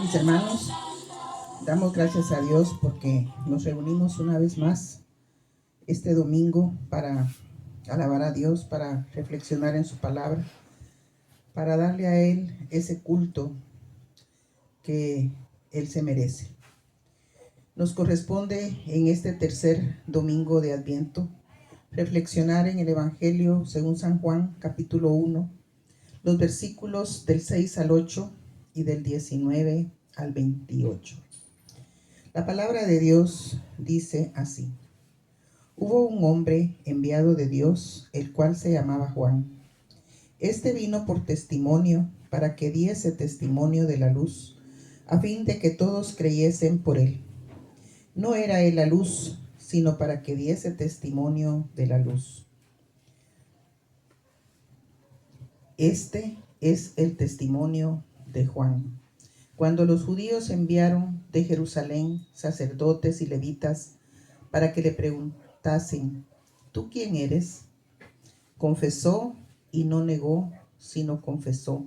Mis hermanos, damos gracias a Dios porque nos reunimos una vez más este domingo para alabar a Dios, para reflexionar en su palabra, para darle a Él ese culto que Él se merece. Nos corresponde en este tercer domingo de Adviento reflexionar en el Evangelio según San Juan, capítulo 1, los versículos del 6 al 8 y del 19 al 28. La palabra de Dios dice así: Hubo un hombre enviado de Dios, el cual se llamaba Juan. Este vino por testimonio, para que diese testimonio de la luz, a fin de que todos creyesen por él. No era él la luz, sino para que diese testimonio de la luz. Este es el testimonio de Juan. Cuando los judíos enviaron de Jerusalén sacerdotes y levitas para que le preguntasen: ¿tú quién eres? Confesó y no negó, sino confesó: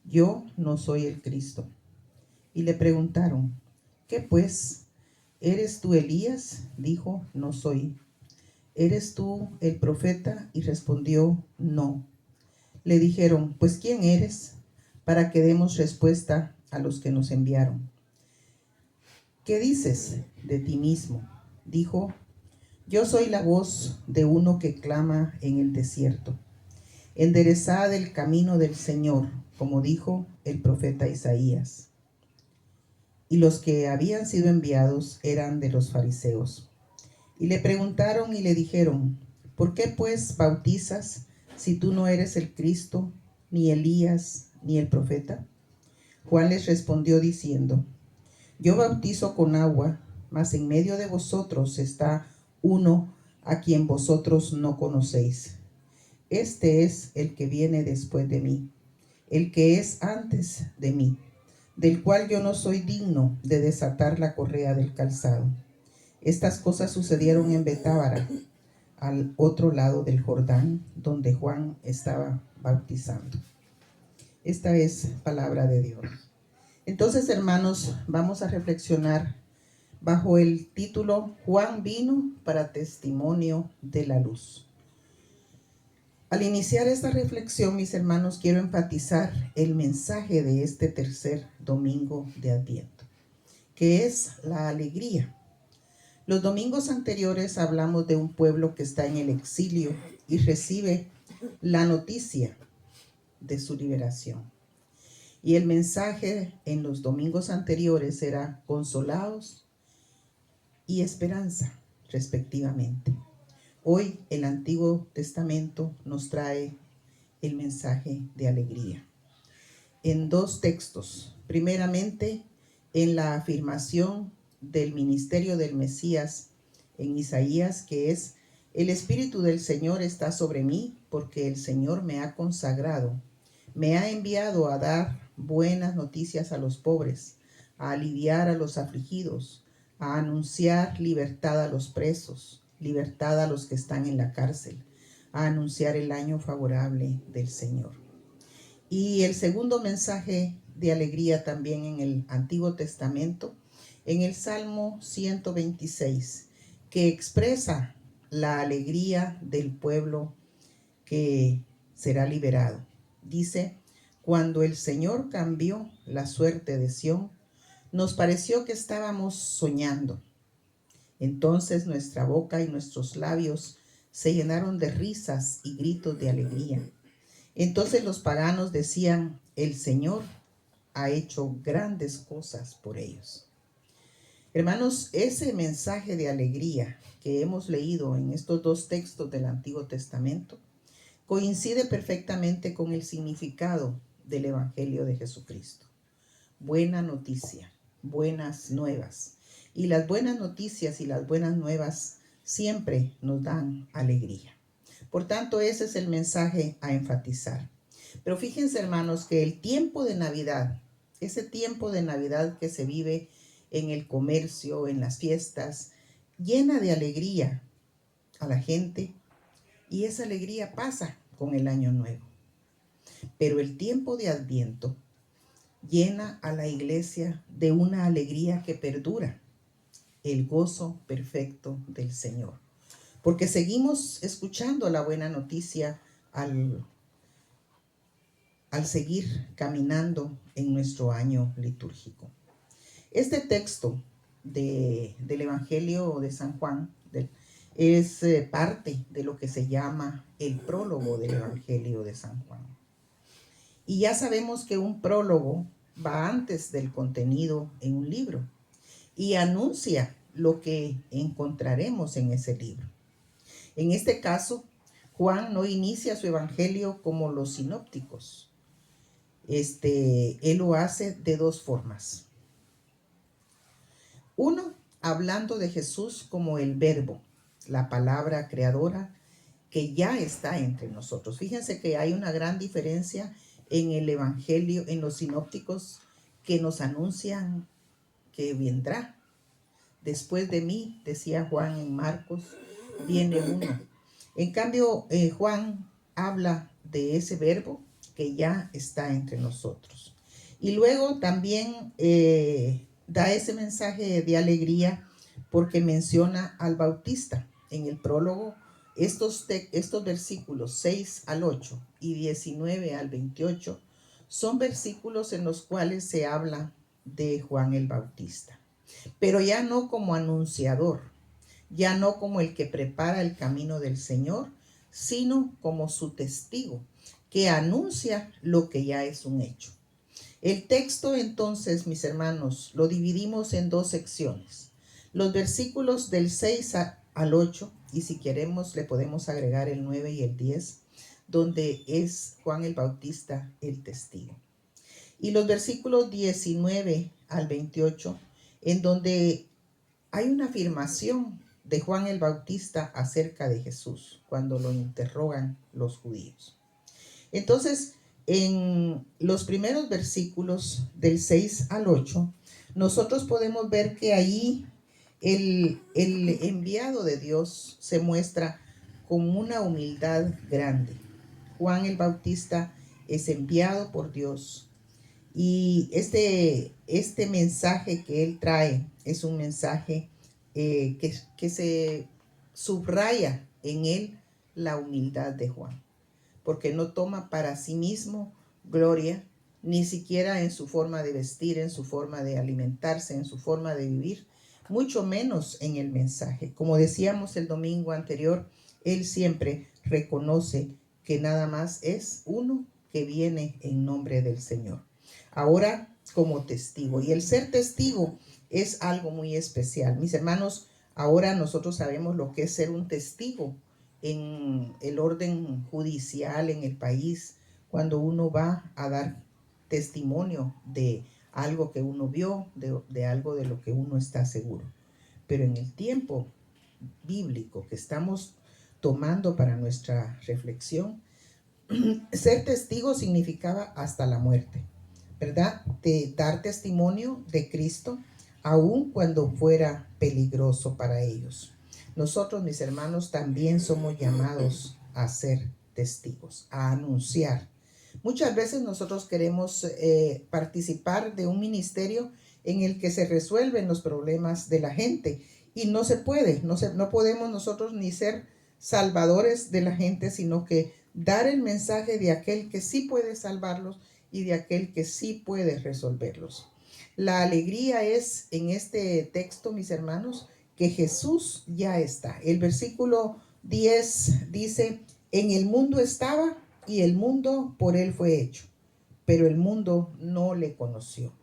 yo no soy el Cristo. Y le preguntaron: ¿qué pues? ¿Eres tú Elías? Dijo: no soy. ¿Eres tú el profeta? Y respondió: no. Le dijeron: pues ¿quién eres? Para que demos respuesta a los que nos enviaron. ¿Qué dices de ti mismo? Dijo: yo soy la voz de uno que clama en el desierto: enderezad el camino del Señor, como dijo el profeta Isaías. Y los que habían sido enviados eran de los fariseos. Y le preguntaron y le dijeron: ¿por qué pues bautizas si tú no eres el Cristo, ni Elías, ni el profeta? Juan les respondió diciendo: yo bautizo con agua, mas en medio de vosotros está uno a quien vosotros no conocéis. Este es el que viene después de mí, el que es antes de mí, del cual yo no soy digno de desatar la correa del calzado. Estas cosas sucedieron en Betábara, al otro lado del Jordán, donde Juan estaba bautizando. Esta es palabra de Dios. Entonces, hermanos, vamos a reflexionar bajo el título: Juan vino para testimonio de la luz. Al iniciar esta reflexión, mis hermanos, quiero enfatizar el mensaje de este tercer domingo de Adviento, que es la alegría. Los domingos anteriores hablamos de un pueblo que está en el exilio y recibe la noticia de su liberación. Y el mensaje en los domingos anteriores era consolados y esperanza, respectivamente. Hoy el Antiguo Testamento nos trae el mensaje de alegría en dos textos. Primeramente, en la afirmación del ministerio del Mesías en Isaías, que es: el Espíritu del Señor está sobre mí, porque el Señor me ha consagrado, me ha enviado a dar buenas noticias a los pobres, a aliviar a los afligidos, a anunciar libertad a los presos, libertad a los que están en la cárcel, a anunciar el año favorable del Señor. Y el segundo mensaje de alegría también en el Antiguo Testamento, en el Salmo 126, que expresa la alegría del pueblo que será liberado. Dice: cuando el Señor cambió la suerte de Sión, nos pareció que estábamos soñando. Entonces nuestra boca y nuestros labios se llenaron de risas y gritos de alegría. Entonces los paganos decían: el Señor ha hecho grandes cosas por ellos. Hermanos, ese mensaje de alegría que hemos leído en estos dos textos del Antiguo Testamento coincide perfectamente con el significado del Evangelio de Jesucristo. Buena noticia, buenas nuevas. Y las buenas noticias y las buenas nuevas siempre nos dan alegría. Por tanto, ese es el mensaje a enfatizar. Pero fíjense, hermanos, que el tiempo de Navidad, ese tiempo de Navidad que se vive en el comercio, en las fiestas, llena de alegría a la gente, y esa alegría pasa con el año nuevo. Pero el tiempo de Adviento llena a la iglesia de una alegría que perdura, el gozo perfecto del Señor. Porque seguimos escuchando la buena noticia al seguir caminando en nuestro año litúrgico. Este texto del Evangelio de San Juan es parte de lo que se llama el prólogo del Evangelio de San Juan. Y ya sabemos que un prólogo va antes del contenido en un libro y anuncia lo que encontraremos en ese libro. En este caso, Juan no inicia su evangelio como los sinópticos. Él lo hace de dos formas. Uno, hablando de Jesús como el verbo, la palabra creadora que ya está entre nosotros. Fíjense que hay una gran diferencia en el evangelio, en los sinópticos que nos anuncian que vendrá. Después de mí, decía Juan en Marcos, viene uno. En cambio, Juan habla de ese verbo que ya está entre nosotros. Y luego también da ese mensaje de alegría porque menciona al Bautista. En el prólogo, estos versículos 6 al 8 y 19 al 28 son versículos en los cuales se habla de Juan el Bautista, pero ya no como anunciador, ya no como el que prepara el camino del Señor, sino como su testigo, que anuncia lo que ya es un hecho. El texto entonces, mis hermanos, lo dividimos en dos secciones. Los versículos del 6 al 8, y si queremos le podemos agregar el 9 y el 10, donde es Juan el Bautista el testigo. Y los versículos 19 al 28, en donde hay una afirmación de Juan el Bautista acerca de Jesús, cuando lo interrogan los judíos. Entonces, en los primeros versículos del 6 al 8, nosotros podemos ver que ahí el enviado de Dios se muestra con una humildad grande. Juan el Bautista es enviado por Dios y este mensaje que él trae es un mensaje que se subraya en él la humildad de Juan, porque no toma para sí mismo gloria, ni siquiera en su forma de vestir, en su forma de alimentarse, en su forma de vivir, mucho menos en el mensaje. Como decíamos el domingo anterior, él siempre reconoce que nada más es uno que viene en nombre del Señor. Ahora como testigo. Y el ser testigo es algo muy especial. Mis hermanos, ahora nosotros sabemos lo que es ser un testigo en el orden judicial en el país, cuando uno va a dar testimonio de algo que uno vio, de algo de lo que uno está seguro. Pero en el tiempo bíblico que estamos tomando para nuestra reflexión, ser testigo significaba hasta la muerte, ¿verdad? De dar testimonio de Cristo, aun cuando fuera peligroso para ellos. Nosotros, mis hermanos, también somos llamados a ser testigos, a anunciar. Muchas veces nosotros queremos participar de un ministerio en el que se resuelven los problemas de la gente y no se puede, no podemos nosotros ni ser salvadores de la gente, sino que dar el mensaje de aquel que sí puede salvarlos y de aquel que sí puede resolverlos. La alegría es en este texto, mis hermanos, que Jesús ya está. El versículo 10 dice, en el mundo estaba y el mundo por él fue hecho, pero el mundo no le conoció.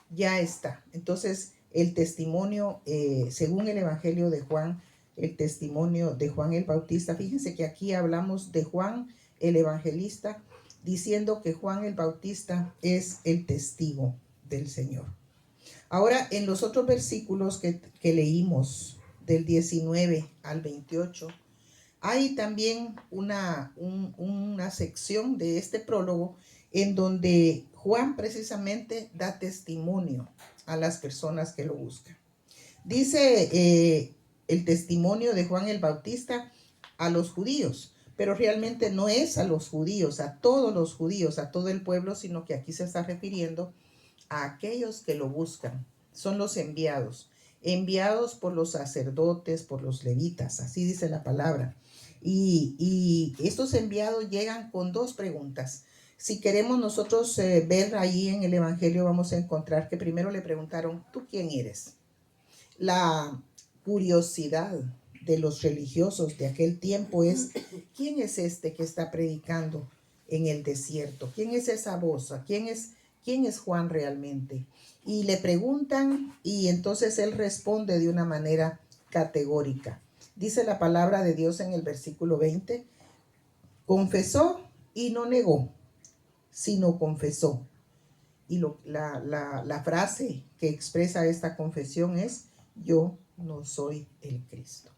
Ya está. Entonces, el testimonio, según el Evangelio de Juan, el testimonio de Juan el Bautista, fíjense que aquí hablamos de Juan el Evangelista, diciendo que Juan el Bautista es el testigo del Señor. Ahora, en los otros versículos que leímos, del 19 al 28, hay también una sección de este prólogo en donde Juan precisamente da testimonio a las personas que lo buscan. Dice el testimonio de Juan el Bautista a los judíos, pero realmente no es a los judíos, a todos los judíos, a todo el pueblo, sino que aquí se está refiriendo a aquellos que lo buscan. Son los enviados, enviados por los sacerdotes, por los levitas, así dice la palabra. Y estos enviados llegan con dos preguntas. Si queremos nosotros ver ahí en el Evangelio, vamos a encontrar que primero le preguntaron, ¿tú quién eres? La curiosidad de los religiosos de aquel tiempo es, ¿quién es este que está predicando en el desierto? ¿Quién es esa voz? ¿Quién es Juan realmente? Y le preguntan y entonces él responde de una manera categórica. Dice la palabra de Dios en el versículo 20, confesó y no negó, sino confesó. Y la frase que expresa esta confesión es, yo no soy el Cristo.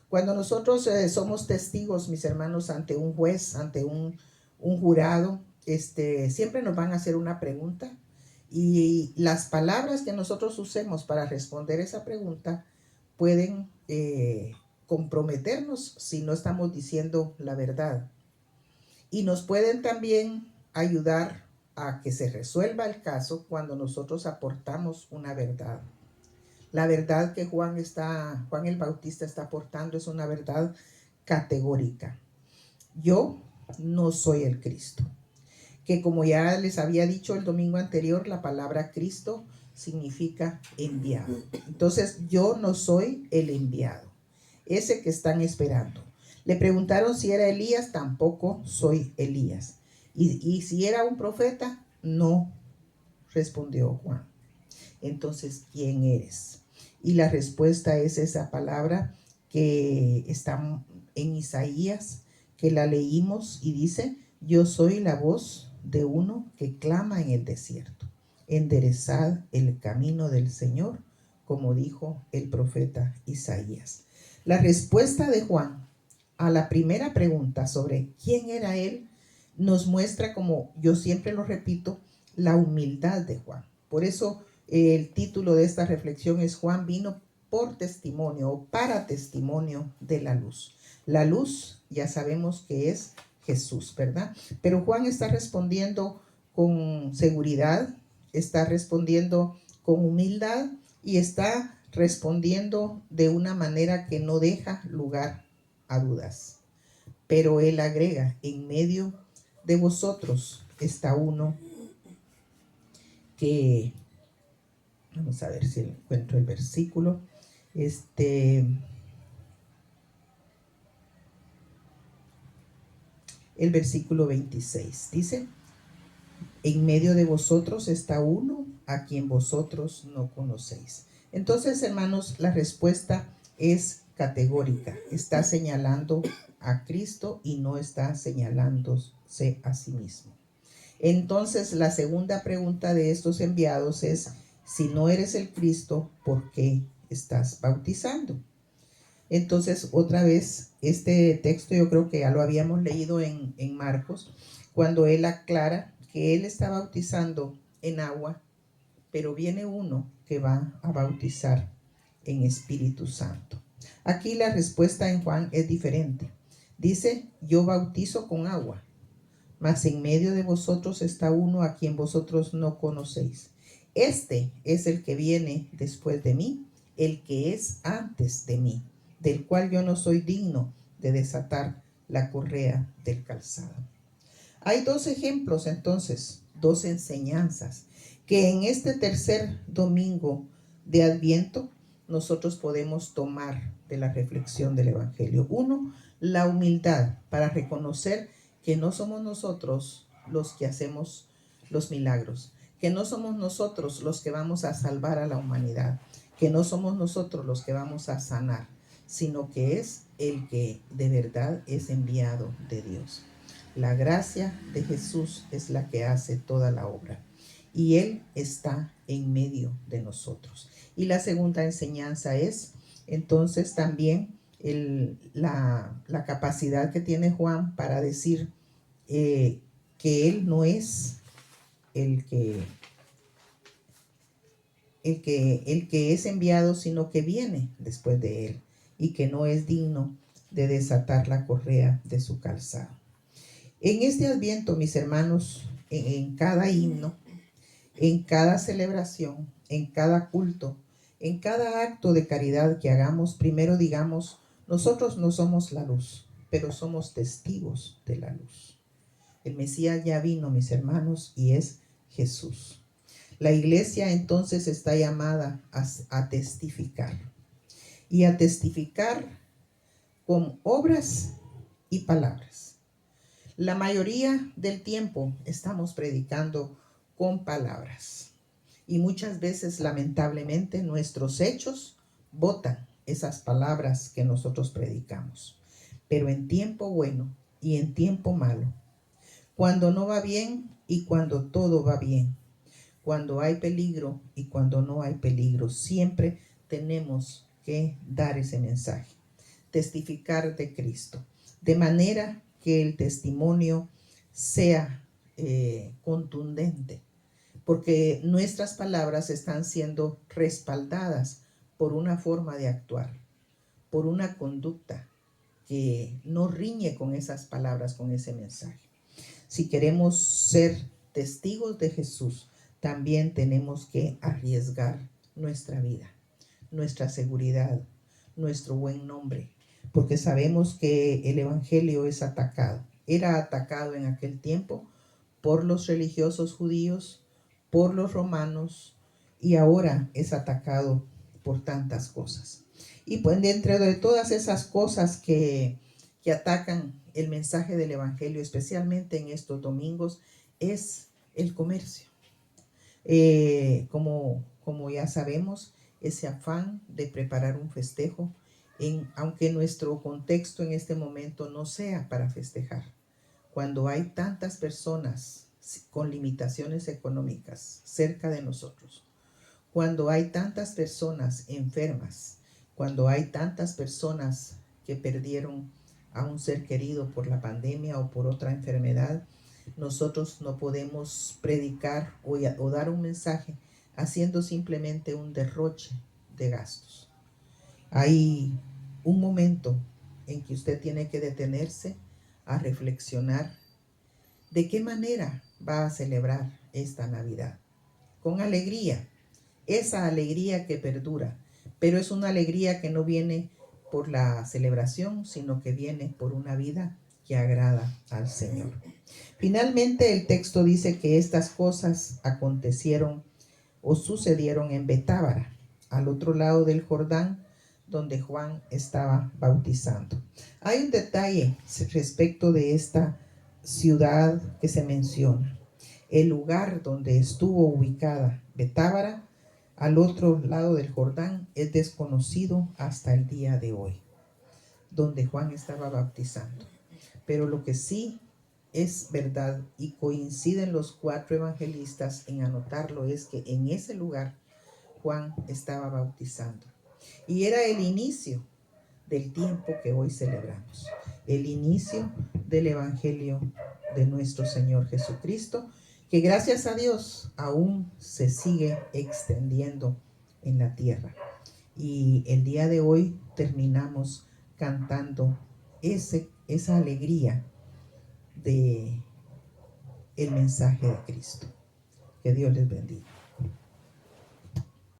Cuando nosotros somos testigos, mis hermanos, ante un juez, ante un jurado, siempre nos van a hacer una pregunta y las palabras que nosotros usemos para responder esa pregunta pueden comprometernos si no estamos diciendo la verdad. Y nos pueden también ayudar a que se resuelva el caso cuando nosotros aportamos una verdad. La verdad que Juan el Bautista está aportando es una verdad categórica. Yo no soy el Cristo. Que como ya les había dicho el domingo anterior, la palabra Cristo significa enviado. Entonces, yo no soy el enviado, ese que están esperando. Le preguntaron si era Elías, tampoco soy Elías. Y si era un profeta, no, respondió Juan. Entonces, ¿quién eres? Y la respuesta es esa palabra que está en Isaías, que la leímos y dice, yo soy la voz de uno que clama en el desierto. Enderezad el camino del Señor, como dijo el profeta Isaías. La respuesta de Juan a la primera pregunta sobre quién era él nos muestra, como yo siempre lo repito, la humildad de Juan. Por eso el título de esta reflexión es Juan vino por testimonio o para testimonio de la luz. La luz ya sabemos que es Jesús, ¿verdad? Pero Juan está respondiendo con seguridad, está respondiendo con humildad y está respondiendo de una manera que no deja lugar a dudas. Pero él agrega, en medio de vosotros está uno que, vamos a ver si encuentro el versículo, el versículo 26 dice, en medio de vosotros está uno a quien vosotros no conocéis. Entonces, hermanos, la respuesta es categórica. Está señalando a Cristo y no está señalándose a sí mismo. Entonces, la segunda pregunta de estos enviados es, si no eres el Cristo, ¿por qué estás bautizando? Entonces, otra vez, este texto yo creo que ya lo habíamos leído en Marcos, cuando él aclara que él está bautizando en agua, pero viene uno que va a bautizar en Espíritu Santo. Aquí la respuesta en Juan es diferente. Dice, yo bautizo con agua, mas en medio de vosotros está uno a quien vosotros no conocéis. Este es el que viene después de mí, el que es antes de mí, del cual yo no soy digno de desatar la correa del calzado. Hay dos ejemplos entonces, dos enseñanzas, que en este tercer domingo de Adviento nosotros podemos tomar de la reflexión del Evangelio. Uno, la humildad para reconocer que no somos nosotros los que hacemos los milagros, que no somos nosotros los que vamos a salvar a la humanidad, que no somos nosotros los que vamos a sanar, sino que es el que de verdad es enviado de Dios. La gracia de Jesús es la que hace toda la obra y Él está en medio de nosotros. Y la segunda enseñanza es entonces también la capacidad que tiene Juan para decir que Él no es el que es enviado, sino que viene después de Él y que no es digno de desatar la correa de su calzado. En este Adviento, mis hermanos, en cada himno En cada celebración, en cada culto, en cada acto de caridad que hagamos, primero digamos, nosotros no somos la luz, pero somos testigos de la luz. El Mesías ya vino, mis hermanos, y es Jesús. La iglesia entonces está llamada a testificar, y a testificar con obras y palabras. La mayoría del tiempo estamos predicando con palabras, y muchas veces, lamentablemente, nuestros hechos botan esas palabras que nosotros predicamos. Pero en tiempo bueno y en tiempo malo, cuando no va bien y cuando todo va bien, cuando hay peligro y cuando no hay peligro, siempre tenemos que dar ese mensaje, testificar de Cristo, de manera que el testimonio sea contundente, porque nuestras palabras están siendo respaldadas por una forma de actuar, por una conducta que no riñe con esas palabras, con ese mensaje. Si queremos ser testigos de Jesús, también tenemos que arriesgar nuestra vida, nuestra seguridad, nuestro buen nombre, porque sabemos que el Evangelio es atacado. Era atacado en aquel tiempo por los religiosos judíos, por los romanos, y ahora es atacado por tantas cosas. Y pues dentro de todas esas cosas que atacan el mensaje del Evangelio, especialmente en estos domingos, es el comercio. Como ya sabemos, ese afán de preparar un festejo, aunque nuestro contexto en este momento no sea para festejar, cuando hay tantas personas con limitaciones económicas cerca de nosotros, cuando hay tantas personas enfermas, cuando hay tantas personas que perdieron a un ser querido por la pandemia o por otra enfermedad, nosotros no podemos predicar o dar un mensaje haciendo simplemente un derroche de gastos. Hay un momento en que usted tiene que detenerse a reflexionar de qué manera va a celebrar esta Navidad. Con alegría, esa alegría que perdura, pero es una alegría que no viene por la celebración, sino que viene por una vida que agrada al Señor. Finalmente, el texto dice que estas cosas acontecieron o sucedieron en Betábara, al otro lado del Jordán, donde Juan estaba bautizando. Hay un detalle respecto de esta ciudad que se menciona. El lugar donde estuvo ubicada Betábara, al otro lado del Jordán, es desconocido hasta el día de hoy, donde Juan estaba bautizando. Pero lo que sí es verdad y coinciden los 4 evangelistas en anotarlo es que en ese lugar Juan estaba bautizando. Y era el inicio del tiempo que hoy celebramos, el inicio del Evangelio de nuestro Señor Jesucristo, que gracias a Dios aún se sigue extendiendo en la tierra. Y el día de hoy terminamos cantando esa alegría de el mensaje de Cristo. Que Dios les bendiga.